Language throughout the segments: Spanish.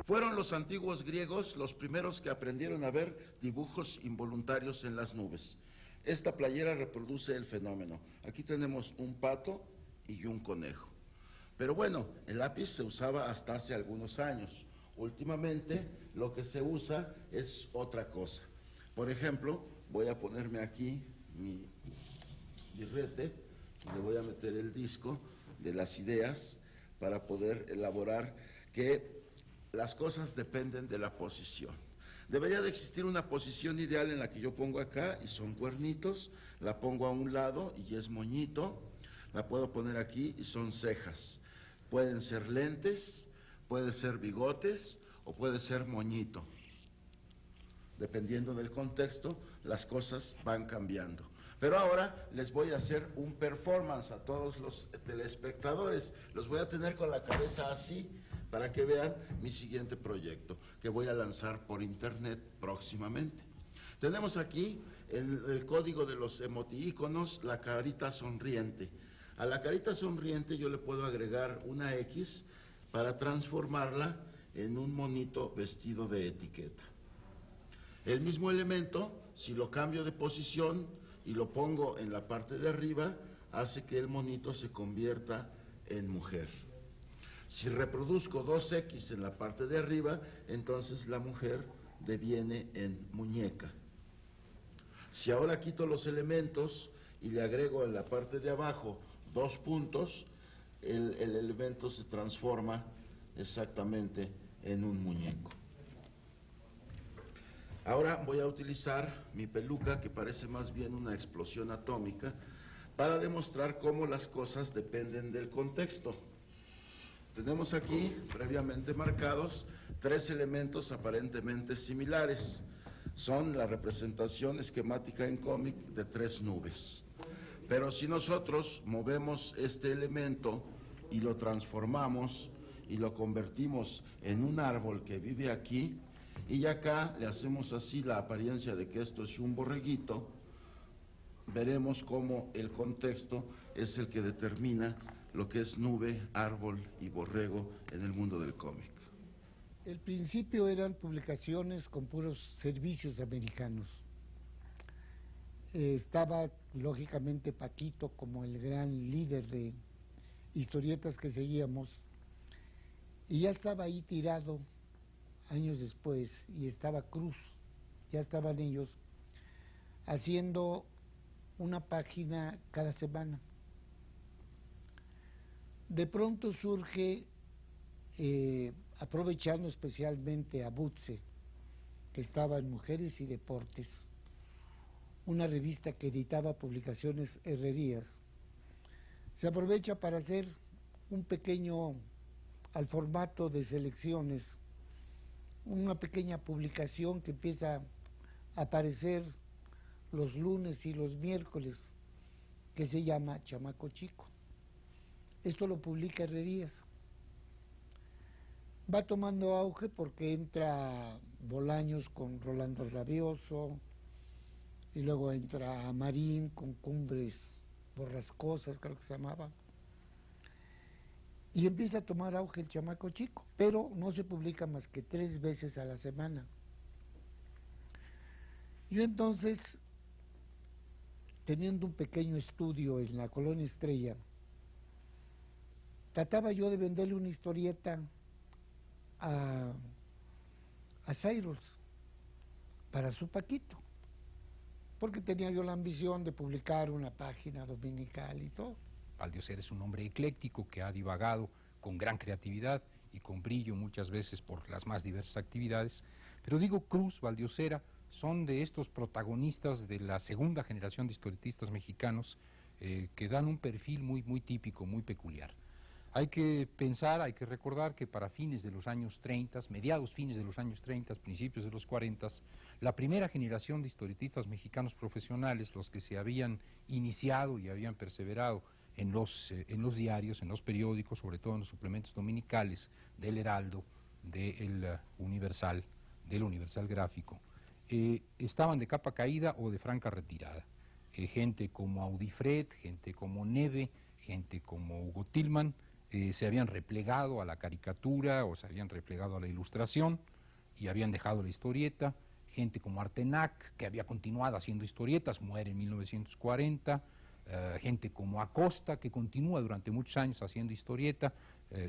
Fueron los antiguos griegos los primeros que aprendieron a ver dibujos involuntarios en las nubes. Esta playera reproduce el fenómeno. Aquí tenemos un pato y un conejo. Pero bueno, el lápiz se usaba hasta hace algunos años. Últimamente lo que se usa es otra cosa. Por ejemplo, voy a ponerme aquí mi birrete y le voy a meter el disco de las ideas para poder elaborar que las cosas dependen de la posición. Debería de existir una posición ideal en la que yo pongo acá y son cuernitos, la pongo a un lado y es moñito, la puedo poner aquí y son cejas. Pueden ser lentes, puede ser bigotes o puede ser moñito. Dependiendo del contexto, las cosas van cambiando. Pero ahora les voy a hacer un performance a todos los telespectadores. Los voy a tener con la cabeza así para que vean mi siguiente proyecto, que voy a lanzar por internet próximamente. Tenemos aquí en el código de los emotiíconos la carita sonriente. A la carita sonriente yo le puedo agregar una X para transformarla en un monito vestido de etiqueta. El mismo elemento, si lo cambio de posición y lo pongo en la parte de arriba, hace que el monito se convierta en mujer. Si reproduzco 2X en la parte de arriba, entonces la mujer deviene en muñeca. Si ahora quito los elementos y le agrego en la parte de abajo 2 puntos, el elemento se transforma exactamente en un muñeco. Ahora voy a utilizar mi peluca, que parece más bien una explosión atómica, para demostrar cómo las cosas dependen del contexto. Tenemos aquí, previamente marcados, 3 elementos aparentemente similares. Son la representación esquemática en cómic de 3 nubes. Pero si nosotros movemos este elemento y lo transformamos y lo convertimos en un árbol que vive aquí, y acá le hacemos así la apariencia de que esto es un borreguito, veremos cómo el contexto es el que determina lo que es nube, árbol y borrego en el mundo del cómic. El principio eran publicaciones con puros servicios americanos. Estaba lógicamente Paquito como el gran líder de historietas que seguíamos, y ya estaba ahí tirado años después, y estaba Cruz, ya estaban ellos haciendo una página cada semana. De pronto surge, aprovechando especialmente a Butze, que estaba en Mujeres y Deportes, una revista que editaba publicaciones herrerías, se aprovecha para hacer un pequeño, al formato de selecciones, una pequeña publicación que empieza a aparecer los lunes y los miércoles, que se llama Chamaco Chico. Esto lo publica Herrerías. Va tomando auge porque entra Bolaños con Rolando Rabioso, y luego entra Marín con Cumbres Borrascosas, creo que se llamaba, y empieza a tomar auge el Chamaco Chico, pero no se publica más que 3 veces a la semana. Yo entonces, teniendo un pequeño estudio en la Colonia Estrella, trataba yo de venderle una historieta a Cyrus para su Paquito, porque tenía yo la ambición de publicar una página dominical y todo. Valdiosera es un hombre ecléctico que ha divagado con gran creatividad y con brillo muchas veces por las más diversas actividades, pero digo Cruz, Valdiosera, son de estos protagonistas de la segunda generación de historietistas mexicanos que dan un perfil muy típico, muy peculiar. Hay que pensar, hay que recordar que para fines de los años 30, mediados fines de los años 30, principios de los 40, la primera generación de historietistas mexicanos profesionales, los que se habían iniciado y habían perseverado en los diarios, en los periódicos, sobre todo en los suplementos dominicales del Heraldo, del Universal Gráfico, estaban de capa caída o de franca retirada. Gente como Audifred, gente como Neve, gente como Hugo Tillman, se habían replegado a la caricatura o se habían replegado a la ilustración y habían dejado la historieta. Gente como Artenac, que había continuado haciendo historietas, muere en 1940. Gente como Acosta, que continúa durante muchos años haciendo historieta.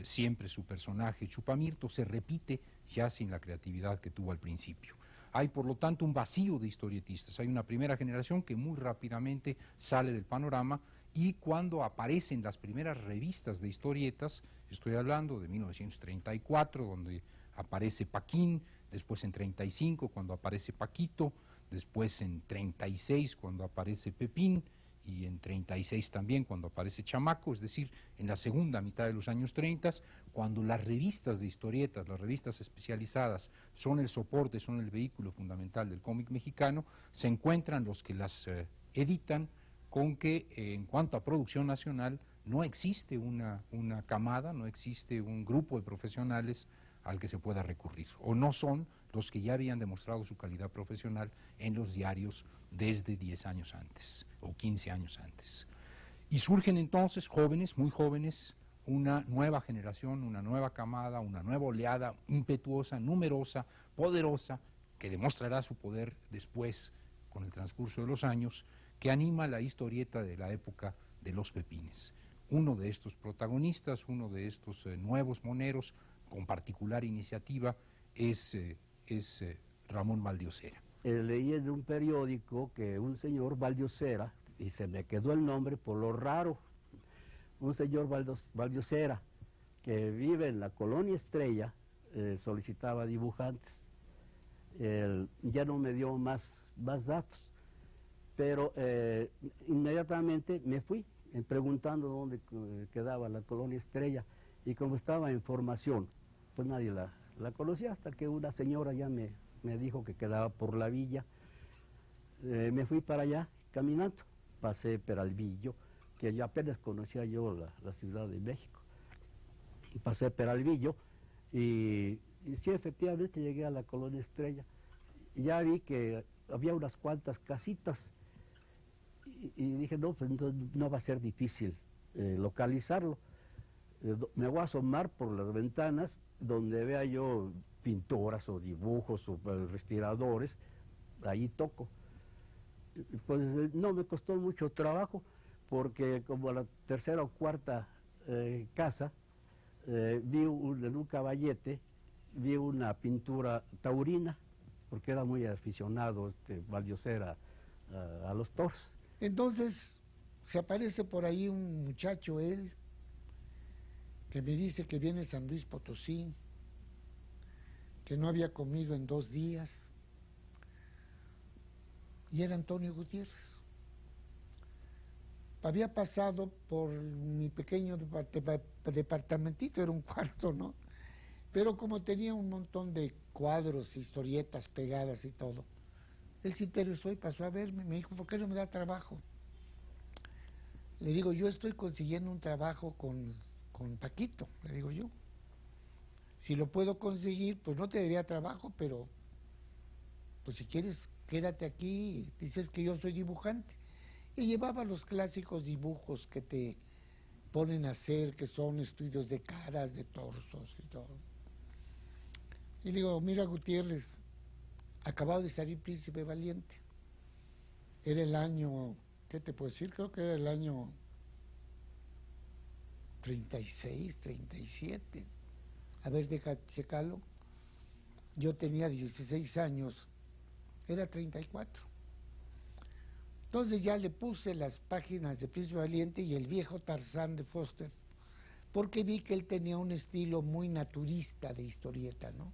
Siempre su personaje Chupamirto se repite ya sin la creatividad que tuvo al principio. Hay por lo tanto un vacío de historietistas. Hay una primera generación que muy rápidamente sale del panorama, y cuando aparecen las primeras revistas de historietas, estoy hablando de 1934, donde aparece Paquín, después en 35 cuando aparece Paquito, después en 36 cuando aparece Pepín, y en 36 también cuando aparece Chamaco, es decir, en la segunda mitad de los años 30, cuando las revistas de historietas, las revistas especializadas, son el soporte, son el vehículo fundamental del cómic mexicano, se encuentran los que las editan con que en cuanto a producción nacional no existe una camada, no existe un grupo de profesionales al que se pueda recurrir, o no son los que ya habían demostrado su calidad profesional en los diarios desde 10 años antes o 15 años antes. Y surgen entonces jóvenes, muy jóvenes, una nueva generación, una nueva camada, una nueva oleada impetuosa, numerosa, poderosa, que demostrará su poder después con el transcurso de los años, que anima la historieta de la época de los Pepines. Uno de estos protagonistas, uno de estos nuevos moneros, con particular iniciativa, es Ramón Valdiosera. Leí en un periódico que un señor Valdiosera, y se me quedó el nombre por lo raro, un señor Valdiosera, que vive en la Colonia Estrella, solicitaba dibujantes. Ya no me dio más datos, pero inmediatamente me fui preguntando dónde quedaba la Colonia Estrella, y como estaba en formación, pues nadie la conocía, hasta que una señora ya me dijo que quedaba por la villa. Me fui para allá caminando, pasé Peralvillo, que ya apenas conocía yo la Ciudad de México. Pasé Peralvillo y sí, efectivamente llegué a la Colonia Estrella. Y ya vi que había unas cuantas casitas y dije, no, pues no va a ser difícil localizarlo. Me voy a asomar por las ventanas donde vea yo pinturas o dibujos o respiradores, ahí toco. Pues no me costó mucho trabajo, porque como a la tercera o cuarta casa, vi en un caballete, vi una pintura taurina, porque era muy aficionado Valdiosera a los toros. Entonces se aparece por ahí un muchacho, él, que me dice que viene de San Luis Potosí, que no había comido en 2 días, y era Antonio Gutiérrez. Había pasado por mi pequeño departamentito, era un cuarto, ¿no? Pero como tenía un montón de cuadros, historietas pegadas y todo, él se interesó y pasó a verme, me dijo, ¿por qué no me da trabajo? Le digo, yo estoy consiguiendo un trabajo con Paquito, le digo yo. Si lo puedo conseguir, pues no te daría trabajo, pero pues si quieres, quédate aquí, dices que yo soy dibujante. Y llevaba los clásicos dibujos que te ponen a hacer, que son estudios de caras, de torsos y todo. Y le digo, mira Gutiérrez, acabado de salir Príncipe Valiente. Era el año, ¿qué te puedo decir? Creo que era el año 36, 37. A ver, deja checarlo. Yo tenía 16 años, era 34. Entonces ya le puse las páginas de Príncipe Valiente y el viejo Tarzán de Foster, porque vi que él tenía un estilo muy naturista de historieta, ¿no?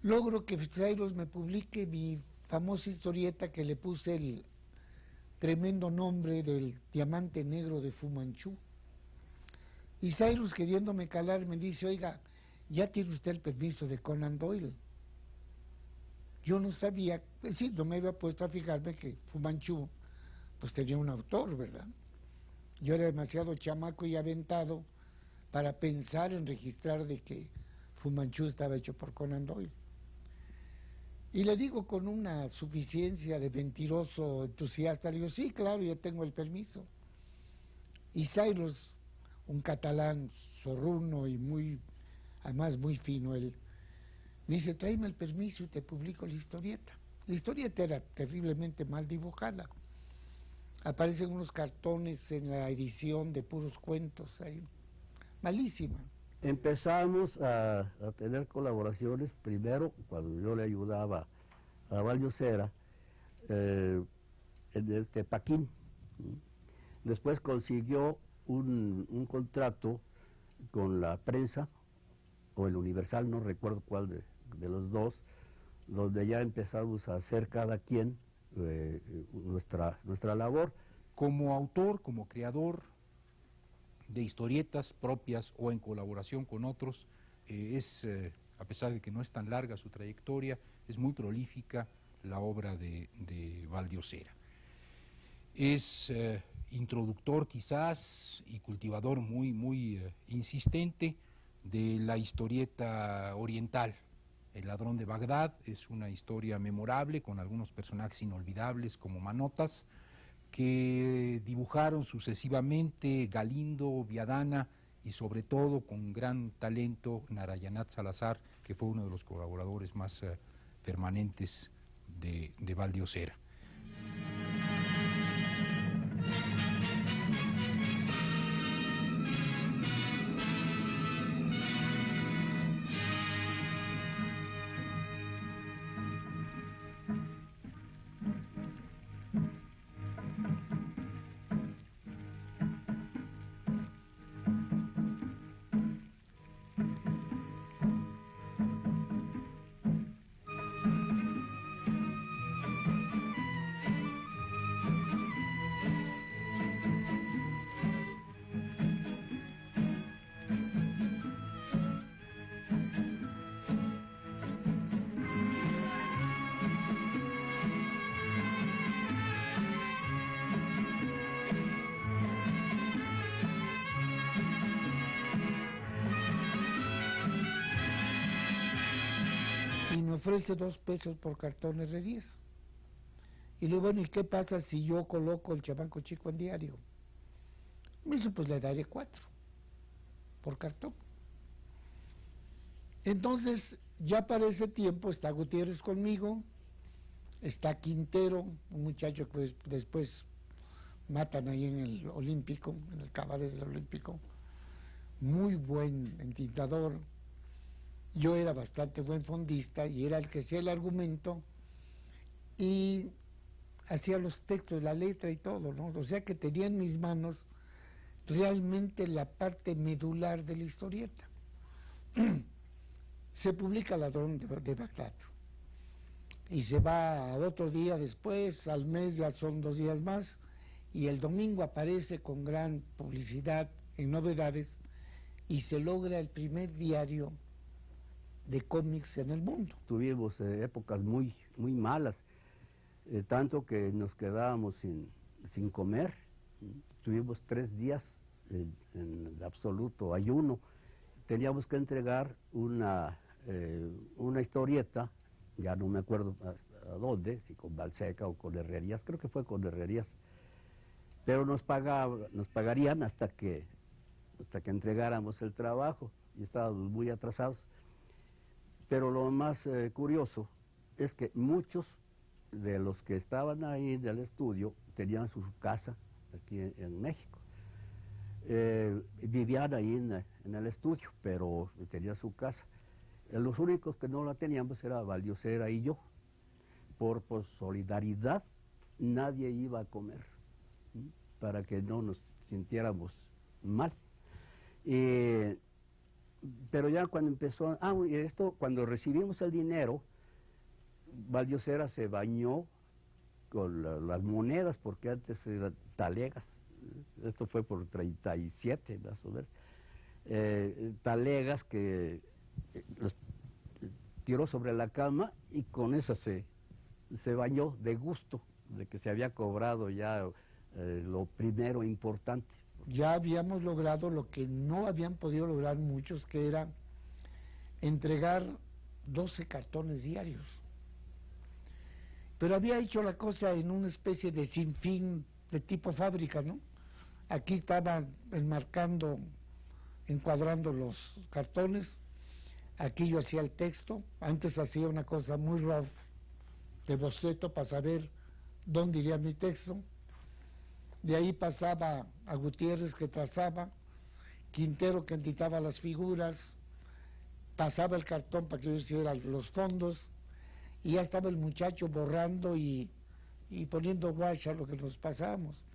logro que Cyrus me publique mi famosa historieta que le puse el tremendo nombre del diamante negro de Fu Manchu. Y Cyrus, queriéndome calar, me dice, oiga, ya tiene usted el permiso de Conan Doyle. Yo no sabía, es decir, no me había puesto a fijarme que Fu Manchu pues tenía un autor, ¿verdad? Yo era demasiado chamaco y aventado para pensar en registrar de que Fu Manchu estaba hecho por Conan Doyle. Y le digo con una suficiencia de mentiroso entusiasta, le digo, sí, claro, yo tengo el permiso. Y Cyrus, un catalán zorruno y muy, además muy fino, él me dice, tráeme el permiso y te publico la historieta. La historieta era terriblemente mal dibujada. Aparecen unos cartones en la edición de puros cuentos ahí, malísima. Empezamos a tener colaboraciones, primero cuando yo le ayudaba a Valdosera en el Tepaquín. Después consiguió un contrato con la prensa, o el Universal, no recuerdo cuál de los dos, donde ya empezamos a hacer cada quien nuestra labor. Como autor, como creador de historietas propias o en colaboración con otros, a pesar de que no es tan larga su trayectoria, es muy prolífica la obra de Valdosera. Es introductor quizás y cultivador muy insistente de la historieta oriental. El ladrón de Bagdad es una historia memorable con algunos personajes inolvidables como Manotas, que dibujaron sucesivamente Galindo, Viadana y sobre todo con gran talento Narayanat Salazar, que fue uno de los colaboradores más permanentes de Valdosera. Y me ofrece 2 pesos por cartón Herrerías. Y le digo, bueno, ¿y qué pasa si yo coloco el Chamanco Chico en diario? Me dice, pues le daré 4 por cartón. Entonces, ya para ese tiempo está Gutiérrez conmigo, está Quintero, un muchacho que después matan ahí en el Olímpico, en el cabaret del Olímpico, muy buen entintador. Yo era bastante buen fondista y era el que hacía el argumento y hacía los textos, la letra y todo, ¿no? O sea que tenía en mis manos realmente la parte medular de la historieta. Se publica Ladrón de Bagdad y se va a otro día después, al mes ya son 2 días más, y el domingo aparece con gran publicidad en Novedades y se logra el primer diario de cómics en el mundo. Tuvimos épocas muy malas, tanto que nos quedábamos sin comer. Tuvimos 3 días en absoluto ayuno. Teníamos que entregar una historieta, ya no me acuerdo a dónde, si con Balseca o con Herrerías, creo que fue con Herrerías, pero nos pagarían hasta que entregáramos el trabajo y estábamos muy atrasados. Pero lo más curioso es que muchos de los que estaban ahí en el estudio tenían su casa aquí en México. Vivían ahí en el estudio, pero tenían su casa. Los únicos que no la teníamos era Valdosera y yo. Por solidaridad, nadie iba a comer, para que no nos sintiéramos mal. pero ya cuando empezó, cuando recibimos el dinero, Valdiosera se bañó con las monedas, porque antes eran talegas, esto fue por 37 más o menos, talegas que los tiró sobre la cama y con esas se bañó de gusto de que se había cobrado ya lo primero importante. Ya habíamos logrado lo que no habían podido lograr muchos, que era entregar 12 cartones diarios. Pero había hecho la cosa en una especie de sinfín de tipo fábrica, ¿no? Aquí estaban enmarcando, encuadrando los cartones, aquí yo hacía el texto, antes hacía una cosa muy rough, de boceto para saber dónde iría mi texto. De ahí pasaba a Gutiérrez, que trazaba, Quintero, que entintaba las figuras, pasaba el cartón para que yo hiciera los fondos, y ya estaba el muchacho borrando y poniendo guacha lo que nos pasábamos.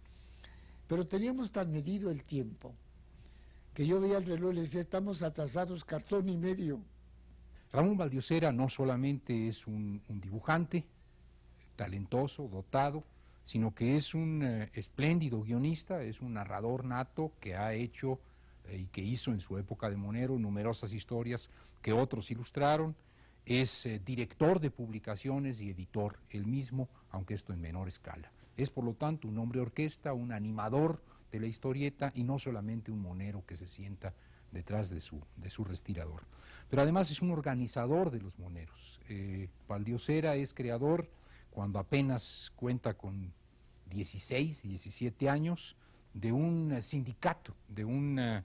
Pero teníamos tan medido el tiempo que yo veía el reloj y le decía, estamos atrasados cartón y medio. Ramón Valdiosera no solamente es un dibujante talentoso, dotado, sino que es un espléndido guionista, es un narrador nato que ha hecho y que hizo en su época de monero numerosas historias que otros ilustraron, es director de publicaciones y editor él mismo, aunque esto en menor escala. Es por lo tanto un hombre orquesta, un animador de la historieta y no solamente un monero que se sienta detrás de su respirador. Pero además es un organizador de los moneros. Valdiosera es creador cuando apenas cuenta con 16, 17 años, de un sindicato, de un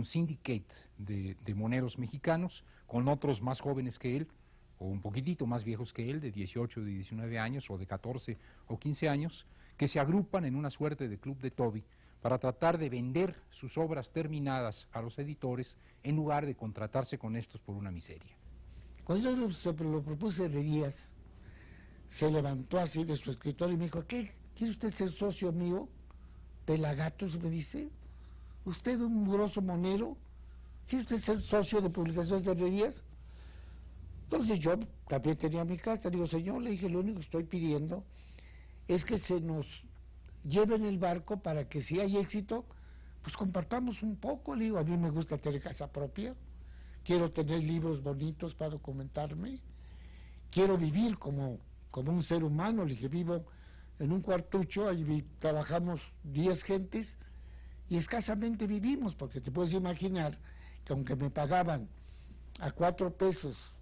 syndicate de moneros mexicanos, con otros más jóvenes que él, o un poquitito más viejos que él, de 18, de 19 años, o de 14 o 15 años, que se agrupan en una suerte de club de Toby para tratar de vender sus obras terminadas a los editores en lugar de contratarse con estos por una miseria. Cuando yo lo propuse a Herrerías, se levantó así de su escritorio y me dijo, ¿qué? ¿Quiere usted ser socio mío? Pelagatos, me dice. ¿Usted un mugroso monero? ¿Quiere usted ser socio de Publicaciones de Herrerías? Entonces yo también tenía mi casa. Digo, señor, le dije, lo único que estoy pidiendo es que se nos lleve en el barco para que si hay éxito, pues compartamos un poco. Le digo, a mí me gusta tener casa propia, quiero tener libros bonitos para documentarme, quiero vivir como un ser humano. Le dije, vivo en un cuartucho, ahí trabajamos 10 gentes y escasamente vivimos, porque te puedes imaginar que aunque me pagaban a 4 pesos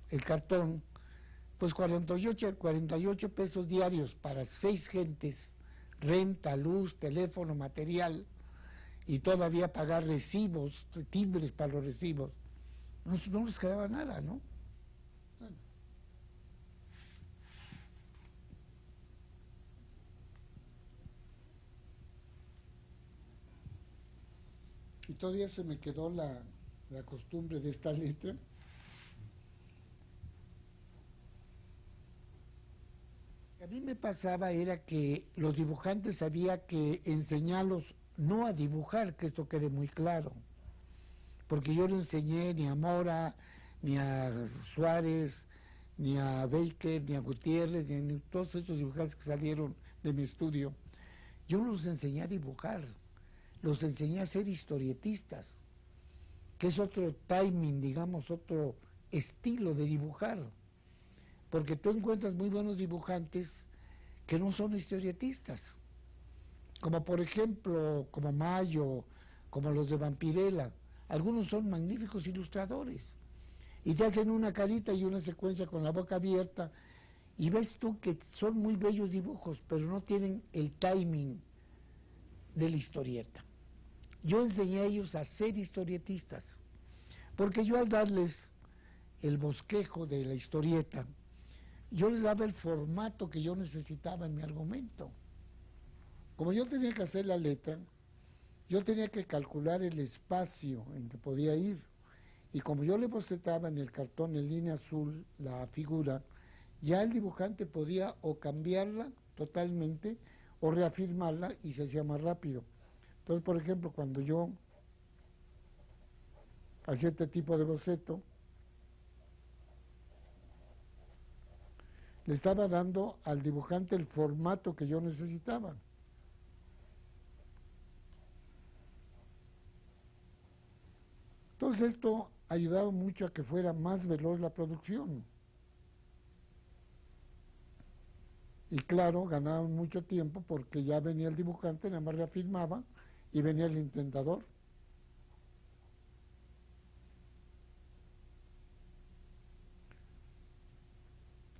el cartón, pues 48 pesos diarios para 6 gentes, renta, luz, teléfono, material, y todavía pagar recibos, timbres para los recibos, no les quedaba nada, ¿no? Bueno. Y todavía se me quedó la costumbre de esta letra. A mí me pasaba era que los dibujantes había que enseñarlos no a dibujar, que esto quede muy claro, porque yo no enseñé ni a Mora, ni a Suárez, ni a Baker, ni a Gutiérrez, ni a todos esos dibujantes que salieron de mi estudio. Yo los enseñé a dibujar, los enseñé a ser historietistas, que es otro timing, digamos, otro estilo de dibujar, porque tú encuentras muy buenos dibujantes que no son historietistas, como por ejemplo, como Mayo, como los de Vampirella. Algunos son magníficos ilustradores y te hacen una carita y una secuencia con la boca abierta y ves tú que son muy bellos dibujos, pero no tienen el timing de la historieta. Yo enseñé a ellos a ser historietistas, porque yo al darles el bosquejo de la historieta, yo les daba el formato que yo necesitaba en mi argumento. Como yo tenía que hacer la letra, yo tenía que calcular el espacio en que podía ir. Y como yo le bocetaba en el cartón en línea azul la figura, ya el dibujante podía o cambiarla totalmente o reafirmarla y se hacía más rápido. Entonces, por ejemplo, cuando yo hacía este tipo de boceto, le estaba dando al dibujante el formato que yo necesitaba. Entonces esto ayudaba mucho a que fuera más veloz la producción. Y claro, ganaban mucho tiempo porque ya venía el dibujante, nada más la firmaba y venía el intentador.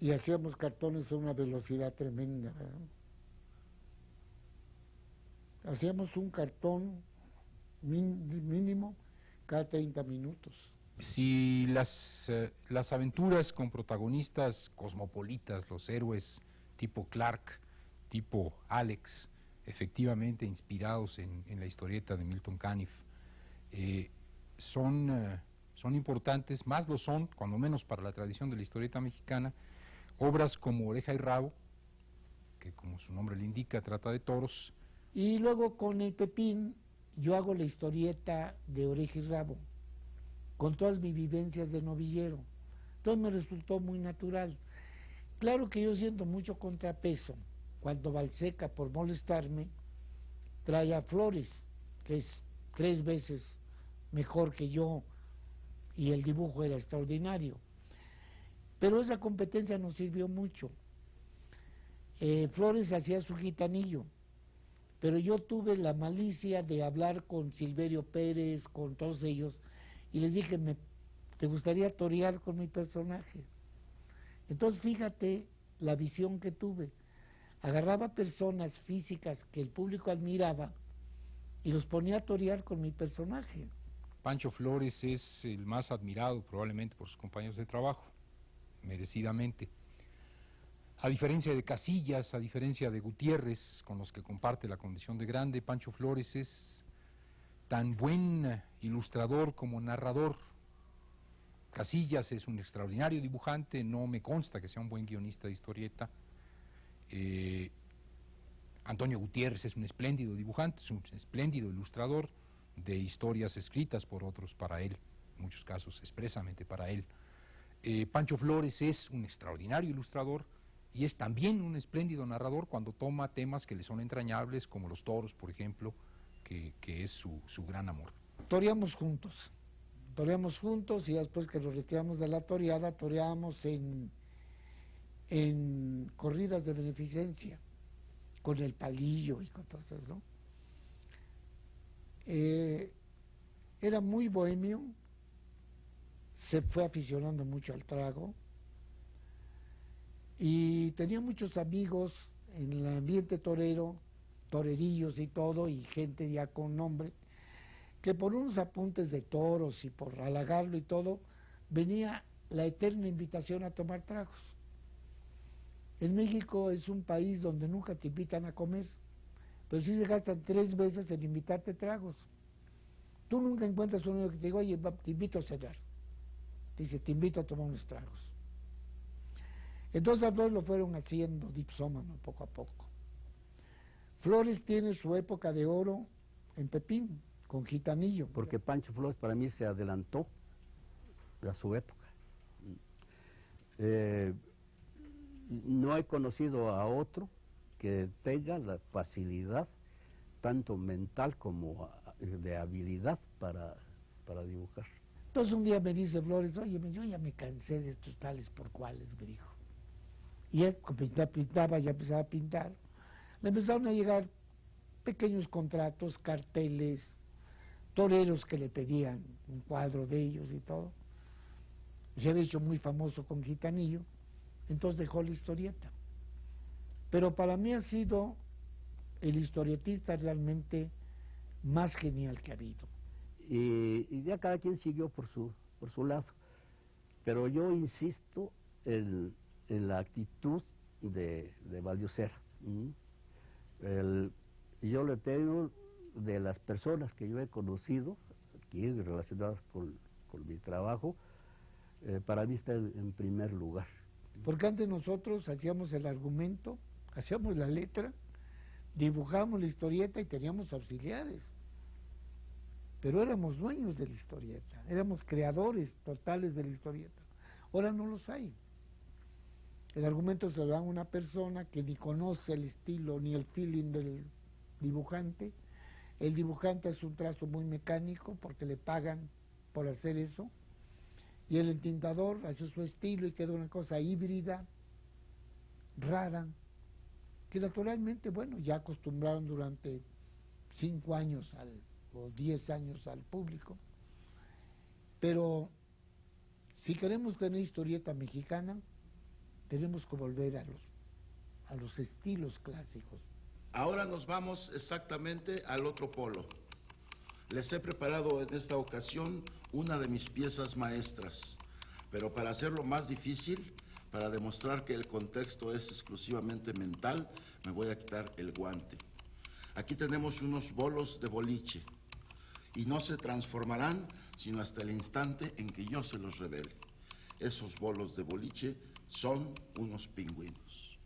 Y hacíamos cartones a una velocidad tremenda, ¿verdad? Hacíamos un cartón mínimo cada 30 minutos. Si las aventuras con protagonistas cosmopolitas, los héroes tipo Clark, tipo Alex, efectivamente inspirados en la historieta de Milton Caniff, son importantes, más lo son, cuando menos para la tradición de la historieta mexicana, obras como Oreja y Rabo, que como su nombre le indica, trata de toros. Y luego con el Pepín, yo hago la historieta de Oreja y Rabo, con todas mis vivencias de novillero. Entonces me resultó muy natural. Claro que yo siento mucho contrapeso cuando Balseca, por molestarme, trae a Flores, que es 3 veces mejor que yo, y el dibujo era extraordinario. Pero esa competencia nos sirvió mucho. Flores hacía su gitanillo, pero yo tuve la malicia de hablar con Silverio Pérez, con todos ellos, y les dije, ¿te gustaría torear con mi personaje? Entonces fíjate la visión que tuve. Agarraba personas físicas que el público admiraba y los ponía a torear con mi personaje. Pancho Flores es el más admirado probablemente por sus compañeros de trabajo, merecidamente. A diferencia de Casillas, a diferencia de Gutiérrez, con los que comparte la condición de grande, Pancho Flores es tan buen ilustrador como narrador. Casillas es un extraordinario dibujante, no me consta que sea un buen guionista de historieta. Antonio Gutiérrez es un espléndido dibujante, es un espléndido ilustrador de historias escritas por otros para él, en muchos casos expresamente para él. Pancho Flores es un extraordinario ilustrador y es también un espléndido narrador cuando toma temas que le son entrañables, como los toros, por ejemplo, que es su gran amor. Toreamos juntos y después que nos retiramos de la toreada, toreábamos en corridas de beneficencia, con el palillo y con todas esas, ¿no? Era muy bohemio, se fue aficionando mucho al trago y tenía muchos amigos en el ambiente torero, torerillos y todo, y gente ya con nombre, que por unos apuntes de toros y por halagarlo y todo, venía la eterna invitación a tomar tragos. En México es un país donde nunca te invitan a comer, pero sí se gastan 3 veces en invitarte tragos. Tú nunca encuentras uno que te diga, oye, te invito a cenar. Dice, te invito a tomar unos tragos. Entonces a Flores lo fueron haciendo dipsómano poco a poco. Flores tiene su época de oro en Pepín, con Gitanillo. Porque Pancho Flores para mí se adelantó a su época. No he conocido a otro que tenga la facilidad, tanto mental como de habilidad para dibujar. Entonces un día me dice Flores, oye, yo ya me cansé de estos tales por cuales, me dijo. Y él pintaba, ya empezaba a pintar. Le empezaron a llegar pequeños contratos, carteles, toreros que le pedían un cuadro de ellos y todo. Se había hecho muy famoso con Gitanillo, entonces dejó la historieta. Pero para mí ha sido el historietista realmente más genial que ha habido. Y ya cada quien siguió por su lado. Pero yo insisto en la actitud de Valdiosera. Yo le tengo, de las personas que yo he conocido aquí relacionadas con mi trabajo, para mí está en primer lugar. Porque antes nosotros hacíamos el argumento, hacíamos la letra, dibujábamos la historieta y teníamos auxiliares. pero éramos dueños de la historieta, éramos creadores totales de la historieta. Ahora no los hay. El argumento se lo dan a una persona que ni conoce el estilo ni el feeling del dibujante. El dibujante hace un trazo muy mecánico porque le pagan por hacer eso. Y el entintador hace su estilo y queda una cosa híbrida, rara, que naturalmente, bueno, ya acostumbraron durante 5 años o 10 años al público. Pero si queremos tener historieta mexicana, tenemos que volver a los estilos clásicos. Ahora nos vamos exactamente al otro polo. Les he preparado en esta ocasión una de mis piezas maestras, pero para hacerlo más difícil, para demostrar que el contexto es exclusivamente mental, me voy a quitar el guante. Aquí tenemos unos bolos de boliche y no se transformarán sino hasta el instante en que yo se los revele. Esos bolos de boliche son unos pingüinos.